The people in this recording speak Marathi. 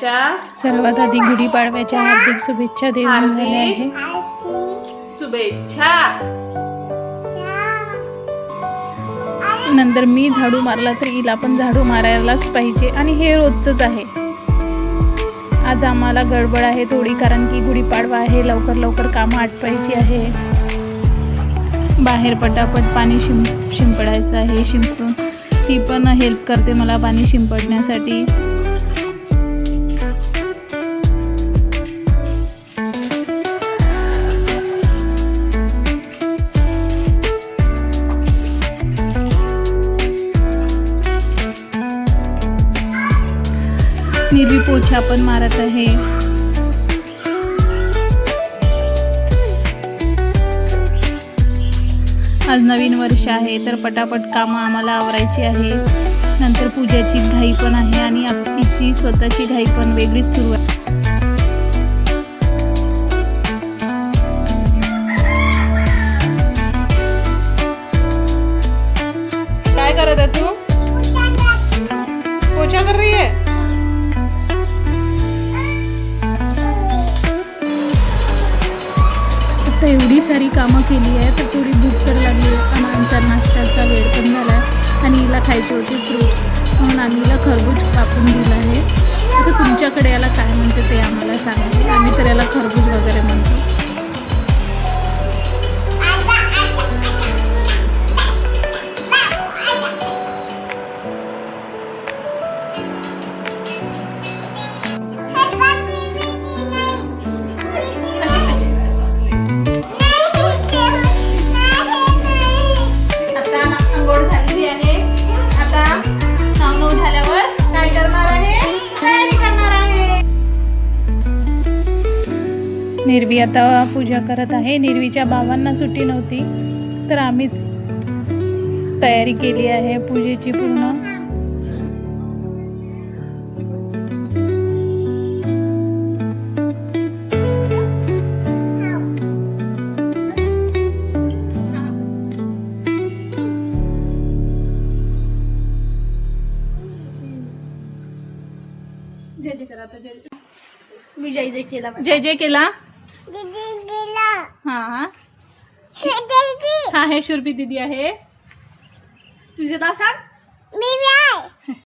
सर्वात आधी गुढीपाडव्याच्या हार्दिक शुभेच्छा देऊन झाल्या आहे. शुभेच्छा. नंतर मी झाडू मारला तर हिला पण झाडू मारायलाच पाहिजे आणि हे रोजचंच आहे. आज आम्हाला गडबड आहे थोडी, कारण की गुढीपाडवा आहे, लवकर लवकर कामं आटपायची आहे. बाहेर पटापट पाणी शिंपडायचं आहे. शिंपडून ती पण हेल्प करते मला पाणी शिंपडण्यासाठी. निर्वी पोछा पण मारत आहे. आज नवीन वर्ष आहे तर पटापट कामं आम्हाला आवरायची आहे. नंतर पूजाची घाई पण आहे आणि आपलीची स्वतःची घाई पण वेगळीच सुरू आहे. काय करत आहे तू? पोछा कर रही है. आता एवढी सारी कामं केली आहे तर थोडी भूक तर लागली आणि आमचा नाश्त्याचा वेळ पण झाला आहे आणि हिला खायचे होते फ्रूट्स, म्हणून आम्ही हिला खरबूज कापून दिलं आहे. आता तुमच्याकडे याला काय म्हणते ते आम्हाला सांगा. आम्ही तर याला खरबूज वगैरे म्हणतो. निर्वी आता पूजा करत आहे. निर्वीच्या बाबांना सुट्टी नव्हती तर आम्हीच तयारी केली आहे पूजेची पूर्ण. जय जय करा आता. जय मी जय जय केला. जय जय केला. हाँ हाँ, हे शुरभी दीदी आहे. तुझे नाव सांग.